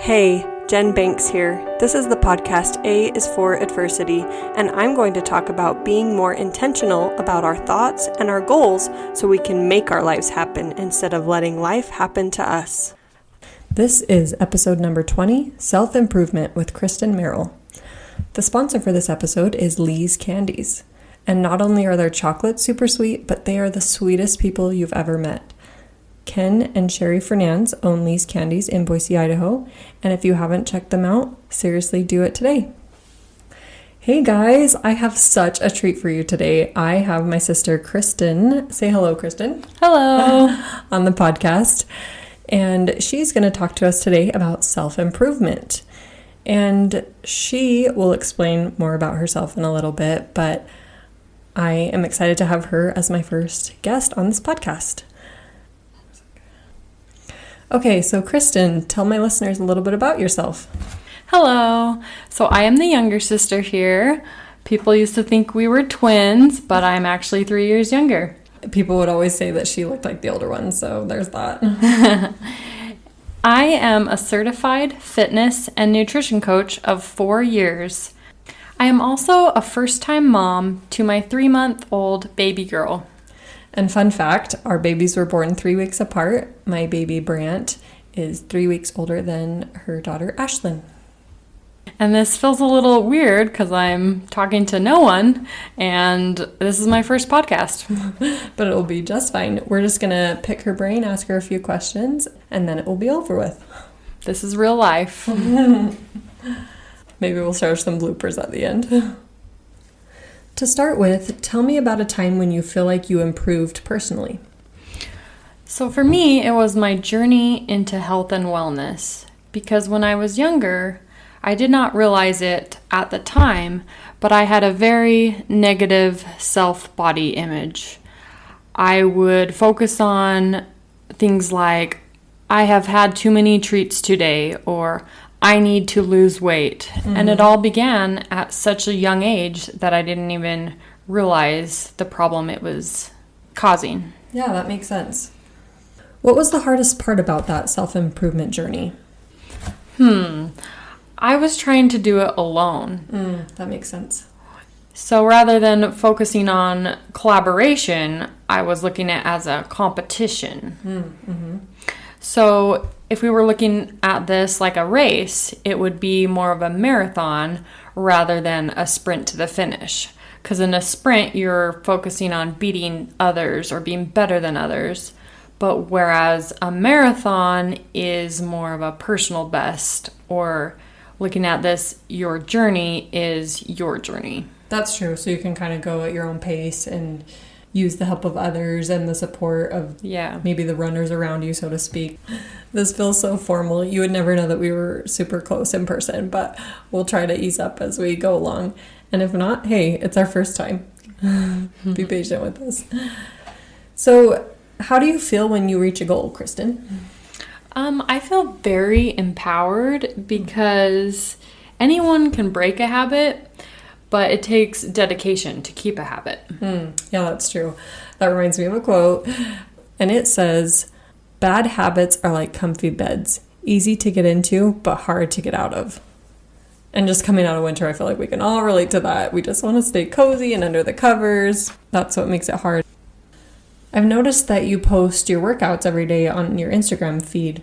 Hey, Jen Banks here. This is the podcast A is for Adversity, and I'm going to talk about being more intentional about our thoughts and our goals so we can make our lives happen instead of letting life happen to us. This is episode number 20, Self-Improvement with Kristen Merrell. The sponsor for this episode is Lee's Candies. And not only are their chocolates super sweet, but they are the sweetest people you've ever met. Ken and Sherry Fernandez own Lee's Candies in Boise, Idaho, and if you haven't checked them out, seriously do it today. Hey guys, I have such a treat for you today. I have my sister Kristen, say hello Kristen. Hello. On the podcast, and she's going to talk to us today about self-improvement. And she will explain more about herself in a little bit, but I am excited to have her as my first guest on this podcast. Okay, so Kristen, tell my listeners a little bit about yourself. Hello. So I am the younger sister here. People used to think we were twins, but I'm actually 3 years younger. People would always say that she looked like the older one, so there's that. I am a certified fitness and nutrition coach of 4 years. I am also a first-time mom to my 3-month-old baby girl. And fun fact, our babies were born 3 weeks apart. My baby Brant is 3 weeks older than her daughter Ashlyn. And this feels a little weird because I'm talking to no one, and this is my first podcast. But it'll be just fine. We're just going to pick her brain, ask her a few questions, and then it will be over with. This is real life. Maybe we'll show some bloopers at the end. To start with, tell me about a time when you feel like you improved personally. So for me, it was my journey into health and wellness. Because when I was younger, I did not realize it at the time, but I had a very negative self-body image. I would focus on things like, I have had too many treats today, or I need to lose weight. Mm-hmm. And it all began at such a young age that I didn't even realize the problem it was causing. Yeah, that makes sense. What was the hardest part about that self-improvement journey? I was trying to do it alone. That makes sense. So rather than focusing on collaboration, I was looking at it as a competition. Mm-hmm. So if we were looking at this like a race, it would be more of a marathon rather than a sprint to the finish. Because in a sprint, you're focusing on beating others or being better than others. But whereas a marathon is more of a personal best, or looking at this, your journey is your journey. That's true. So you can kind of go at your own pace and use the help of others and the support of maybe the runners around you, so to speak. This feels so formal. You would never know that we were super close in person, but we'll try to ease up as we go along. And if not, hey, it's our first time. Be patient with us. So how do you feel when you reach a goal, Kristen? I feel very empowered because anyone can break a habit, but it takes dedication to keep a habit. Yeah, that's true. That reminds me of a quote, and it says, "Bad habits are like comfy beds, easy to get into, but hard to get out of." And just coming out of winter, I feel like we can all relate to that. We just want to stay cozy and under the covers. That's what makes it hard. I've noticed that you post your workouts every day on your Instagram feed.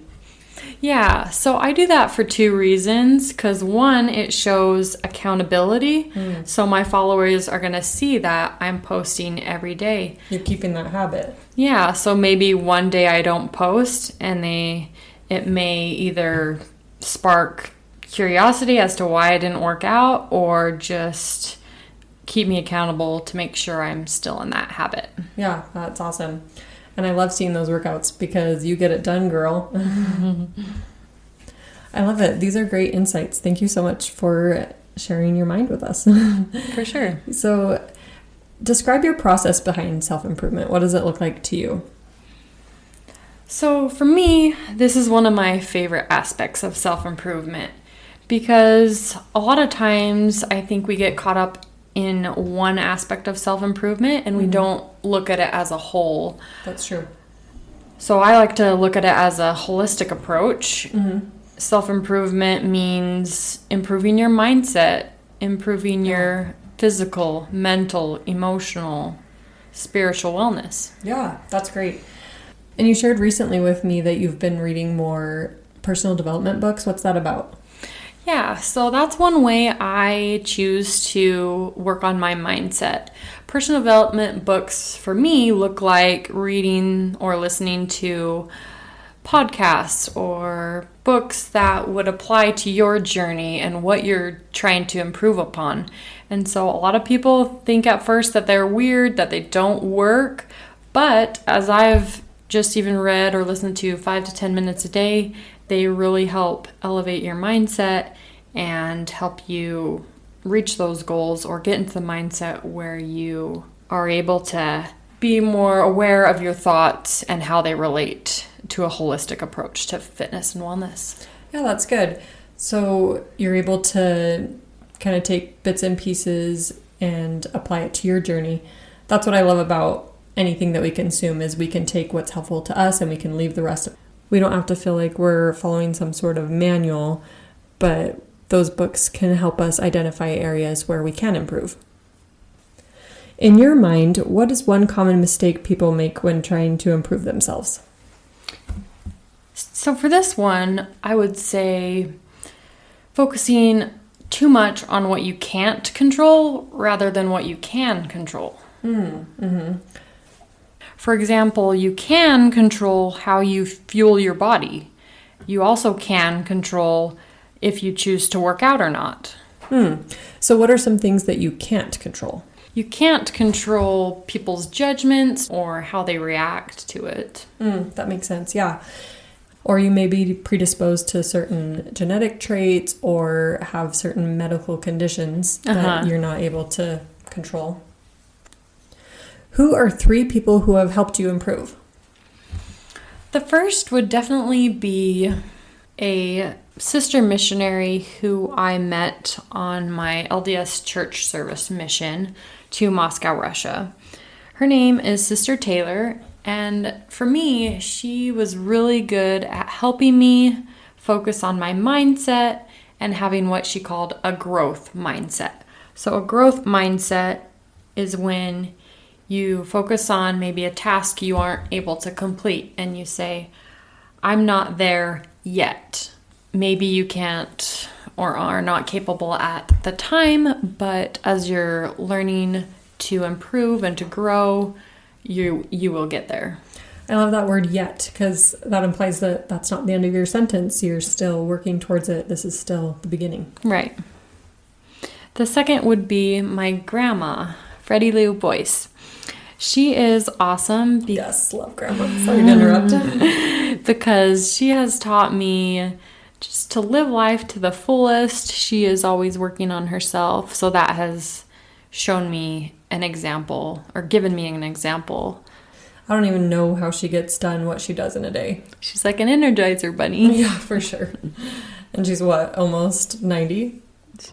Yeah, so I do that for 2 reasons. Because one, it shows accountability. So my followers are going to see that I'm posting every day. You're keeping that habit. Yeah, so maybe one day I don't post and it may either spark curiosity as to why I didn't work out, or just keep me accountable to make sure I'm still in that habit. Yeah, that's awesome. And I love seeing those workouts because you get it done, girl. I love it. These are great insights. Thank you so much for sharing your mind with us. For sure. So describe your process behind self-improvement. What does it look like to you? So for me, this is one of my favorite aspects of self-improvement, because a lot of times I think we get caught up in one aspect of self-improvement and we don't look at it as a whole. That's true. So I like to look at it as a holistic approach. self-improvement means improving your mindset, improving your physical, mental, emotional, spiritual wellness. Yeah, that's great. And you shared recently with me that you've been reading more personal development books. What's that about? Yeah, so that's one way I choose to work on my mindset. Personal development books for me look like reading or listening to podcasts or books that would apply to your journey and what you're trying to improve upon. And so a lot of people think at first that they're weird, that they don't work, but as I've just even read or listened to 5 to 10 minutes a day, they really help elevate your mindset and help you reach those goals or get into the mindset where you are able to be more aware of your thoughts and how they relate to a holistic approach to fitness and wellness. Yeah, that's good. So you're able to kind of take bits and pieces and apply it to your journey. That's what I love about anything that we consume is we can take what's helpful to us and we can leave the rest of it. We don't have to feel like we're following some sort of manual, but those books can help us identify areas where we can improve. In your mind, what is one common mistake people make when trying to improve themselves? So for this one, I would say focusing too much on what you can't control rather than what you can control. Mm-hmm. For example, you can control how you fuel your body. You also can control if you choose to work out or not. So what are some things that you can't control? You can't control people's judgments or how they react to it. That makes sense, yeah. Or you may be predisposed to certain genetic traits or have certain medical conditions that you're not able to control. Who are 3 people who have helped you improve? The first would definitely be a sister missionary who I met on my LDS church service mission to Moscow, Russia. Her name is Sister Taylor, and for me, she was really good at helping me focus on my mindset and having what she called a growth mindset. So a growth mindset is when you focus on maybe a task you aren't able to complete and you say, I'm not there yet. Maybe you can't or are not capable at the time, but as you're learning to improve and to grow, you will get there. I love that word yet because that implies that that's not the end of your sentence. You're still working towards it. This is still the beginning. Right. The second would be my grandma, Freddie Lou Boyce. She is awesome. Yes, love grandma. Sorry to interrupt. Because she has taught me just to live life to the fullest. She is always working on herself. So that has shown me an example or given me an example. I don't even know how she gets done what she does in a day. She's like an Energizer bunny. Yeah, for sure. And she's what, almost 90?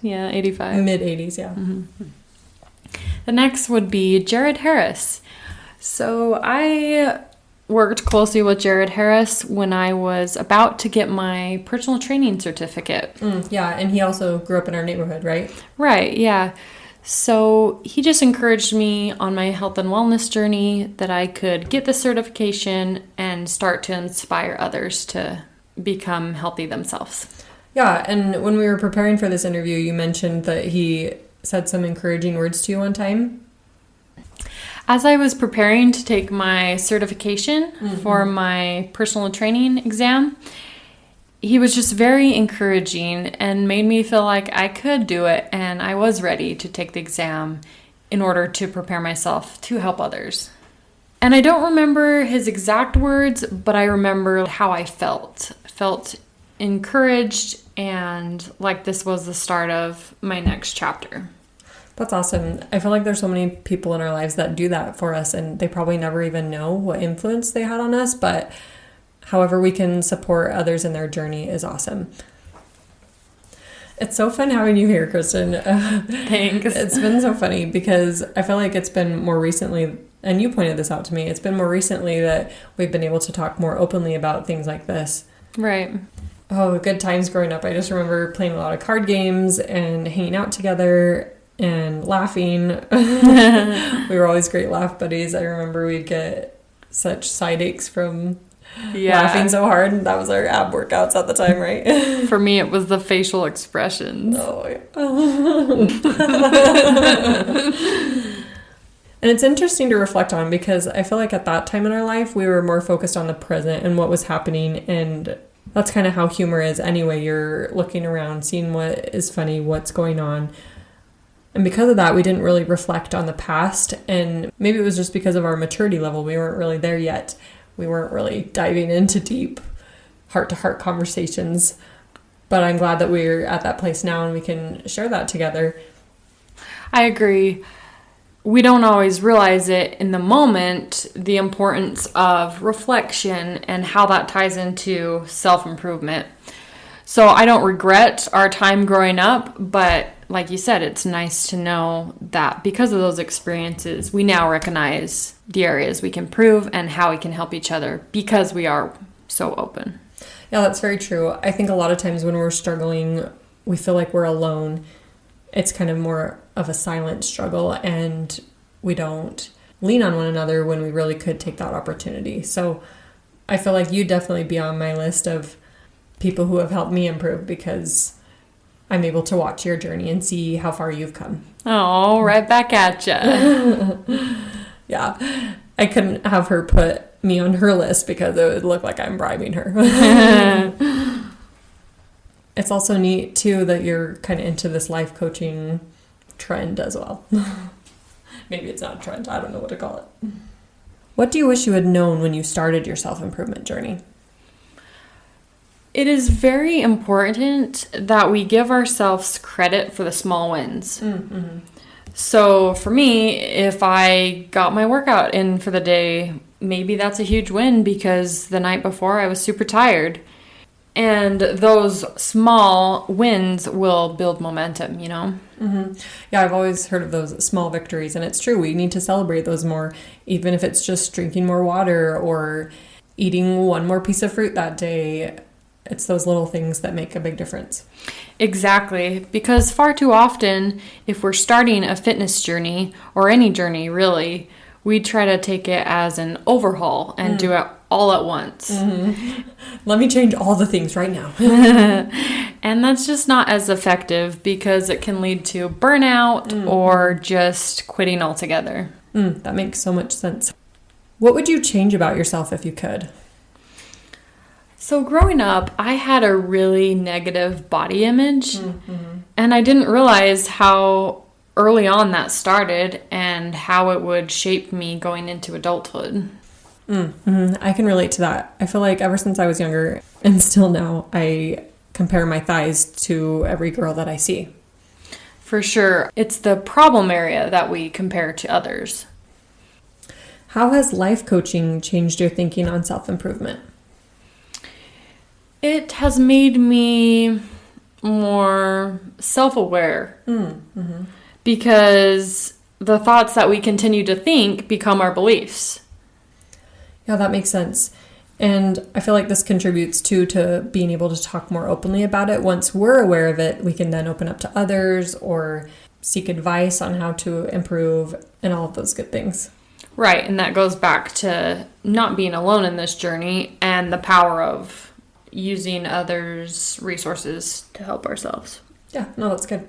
Yeah, 85. Mid-80s, yeah. Mm-hmm. The next would be Jared Harris. So I worked closely with Jared Harris when I was about to get my personal training certificate. Yeah, and he also grew up in our neighborhood, right? Right, yeah. So he just encouraged me on my health and wellness journey that I could get the certification and start to inspire others to become healthy themselves. Yeah, and when we were preparing for this interview, you mentioned that he said some encouraging words to you one time. As I was preparing to take my certification for my personal training exam, he was just very encouraging and made me feel like I could do it and I was ready to take the exam in order to prepare myself to help others. And I don't remember his exact words, but I remember how I felt. Felt encouraged and like this was the start of my next chapter. That's awesome. I feel like there's so many people in our lives that do that for us and they probably never even know what influence they had on us, but however we can support others in their journey is awesome. It's so fun having you here, Kristen. Thanks. It's been so funny because I feel like it's been more recently, and you pointed this out to me, it's been more recently that we've been able to talk more openly about things like this. Right. Oh, good times growing up. I just remember playing a lot of card games and hanging out together and laughing. We were always great laugh buddies. I remember we'd get such side aches from laughing so hard. And that was our ab workouts at the time, right? For me, it was the facial expressions. Oh, yeah. And it's interesting to reflect on because I feel like at that time in our life, we were more focused on the present and what was happening. And that's kind of how humor is anyway. You're looking around, seeing what is funny, what's going on. And because of that, we didn't really reflect on the past. And maybe it was just because of our maturity level. We weren't really there yet. We weren't really diving into deep heart-to-heart conversations. But I'm glad that we're at that place now and we can share that together. I agree. We don't always realize it in the moment, the importance of reflection and how that ties into self-improvement. So I don't regret our time growing up, but like you said, it's nice to know that because of those experiences, we now recognize the areas we can improve and how we can help each other because we are so open. Yeah, that's very true. I think a lot of times when we're struggling, we feel like we're alone. It's kind of more of a silent struggle and we don't lean on one another when we really could take that opportunity. So I feel like you'd definitely be on my list of people who have helped me improve because I'm able to watch your journey and see how far you've come. Oh, right back at ya. Yeah. I couldn't have her put me on her list because it would look like I'm bribing her. It's also neat, too, that you're kind of into this life coaching trend as well. Maybe it's not a trend. I don't know what to call it. What do you wish you had known when you started your self-improvement journey? It is very important that we give ourselves credit for the small wins. Mm-hmm. So for me, if I got my workout in for the day, maybe that's a huge win because the night before I was super tired. And those small wins will build momentum, you know? Mm-hmm. Yeah, I've always heard of those small victories, and it's true. We need to celebrate those more, even if it's just drinking more water or eating one more piece of fruit that day. It's those little things that make a big difference. Exactly, because far too often, if we're starting a fitness journey, or any journey really, we try to take it as an overhaul and do it all at once. Mm-hmm. Let me change all the things right now. And that's just not as effective because it can lead to burnout or just quitting altogether. That makes so much sense. What would you change about yourself if you could? So growing up, I had a really negative body image, and I didn't realize how early on that started and how it would shape me going into adulthood. I can relate to that. I feel like ever since I was younger, and still now, I compare my thighs to every girl that I see. For sure. It's the problem area that we compare to others. How has life coaching changed your thinking on self-improvement? It has made me more self-aware because the thoughts that we continue to think become our beliefs. Yeah, that makes sense. And I feel like this contributes too to being able to talk more openly about it. Once we're aware of it, we can then open up to others or seek advice on how to improve and all of those good things. Right, and that goes back to not being alone in this journey and the power of using others' resources to help ourselves. Yeah, no, that's good.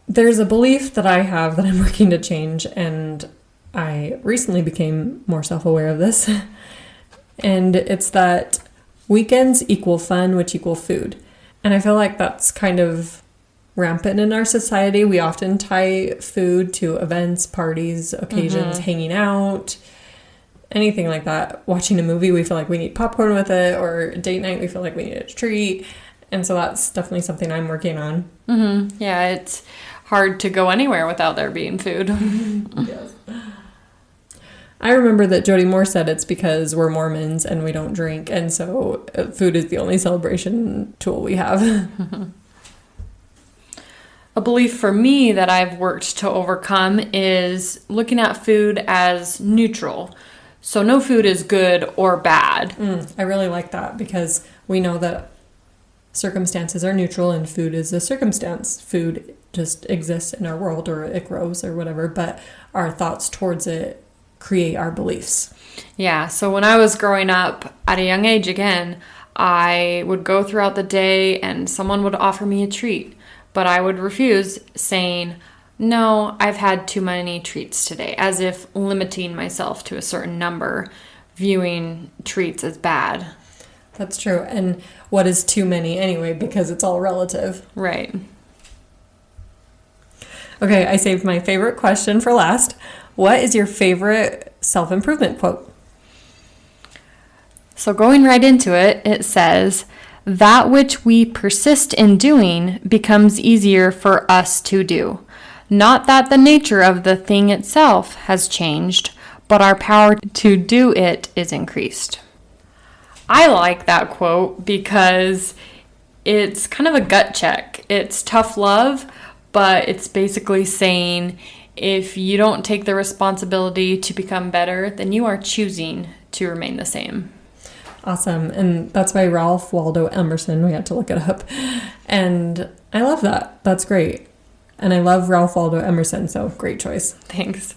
There's a belief that I have that I'm working to change, and I recently became more self-aware of this. And it's that weekends equal fun, which equal food. And I feel like that's kind of rampant in our society. We often tie food to events, parties, occasions, hanging out, anything like that. Watching a movie, we feel like we need popcorn with it, or date night, we feel like we need a treat. And so that's definitely something I'm working on. Yeah, it's hard to go anywhere without there being food. Yes. I remember that Jody Moore said it's because we're Mormons and we don't drink, and so food is the only celebration tool we have. A belief for me that I've worked to overcome is looking at food as neutral. So no food is good or bad. I really like that because we know that circumstances are neutral and food is a circumstance. Food just exists in our world, or it grows or whatever, but our thoughts towards it create our beliefs. Yeah, so when I was growing up at a young age again, I would go throughout the day and someone would offer me a treat, but I would refuse, saying, no, I've had too many treats today, as if limiting myself to a certain number, viewing treats as bad. That's true. And what is too many anyway, because it's all relative. Right. Okay, I saved my favorite question for last. What is your favorite self-improvement quote? So going right into it, it says, that which we persist in doing becomes easier for us to do. Not that the nature of the thing itself has changed, but our power to do it is increased. I like that quote because it's kind of a gut check. It's tough love, but it's basically saying if you don't take the responsibility to become better, then you are choosing to remain the same. Awesome. And that's by Ralph Waldo Emerson. We had to look it up. And I love that. That's great. And I love Ralph Waldo Emerson, so great choice. Thanks.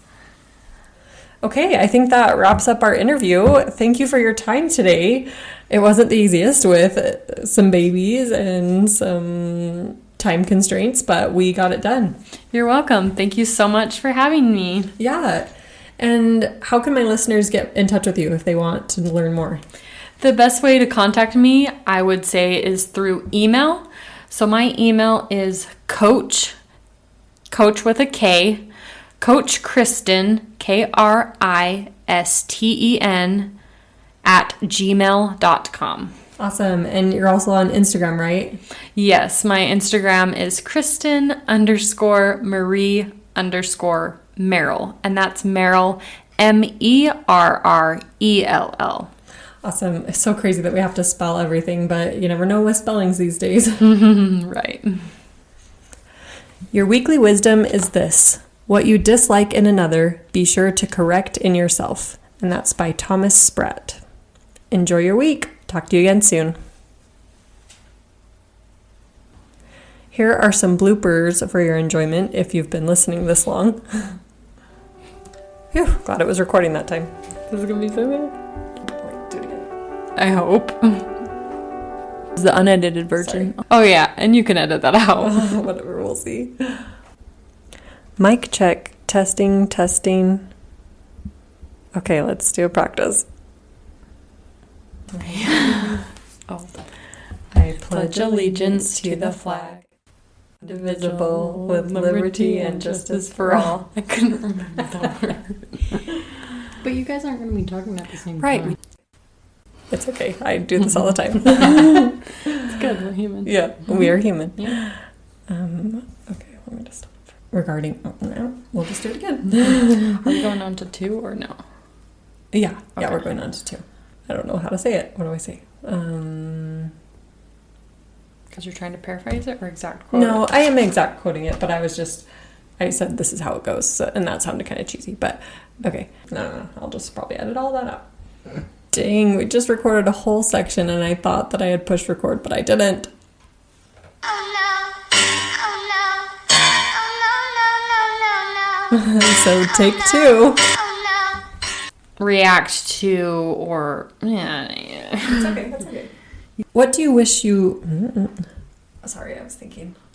Okay, I think that wraps up our interview. Thank you for your time today. It wasn't the easiest with some babies and some time constraints, but we got it done. You're welcome. Thank you so much for having me. Yeah. And how can my listeners get in touch with you if they want to learn more? The best way to contact me, I would say, is through email. So my email is coach with a K, Coach Kristen, Kristen, @gmail.com. Awesome. And you're also on Instagram, right? Yes, my Instagram is Kristen_Marie_Merrell. And that's Merrell, Merrell. Awesome. It's so crazy that we have to spell everything, but you never know with spellings these days. Right. Your weekly wisdom is this: what you dislike in another, be sure to correct in yourself. And that's by Thomas Spratt. Enjoy your week. Talk to you again soon. Here are some bloopers for your enjoyment if you've been listening this long. Phew, glad it was recording that time. This is going to be so good. Do it again. I hope. It's the unedited version. Sorry. Oh, yeah, and you can edit that out. Whatever, we'll see. Mic check. Testing. Okay, let's do a practice. Oh. I pledge allegiance to the flag, indivisible, with liberty and justice for all. I couldn't remember that word. But you guys aren't going to be talking at the same Right. time. It's okay. I do this all the time. It's good. We're human. Yeah, we are human. Yeah. Okay, let me just stop. Regarding, no, we'll just do it again. Are we going on to 2 or no? Yeah, Okay. we're going on to 2. I don't know how to say it. What do I say? Because you're trying to paraphrase it or exact quote? No, I am exact quoting it, but I said this is how it goes, so, and that sounded kind of cheesy, but okay. No, I'll just probably edit all that out. Dang, we just recorded a whole section and I thought that I had pushed record, but I didn't. So take 2. React to or... Yeah. It's okay, that's okay. What do you wish you... Sorry, I was thinking.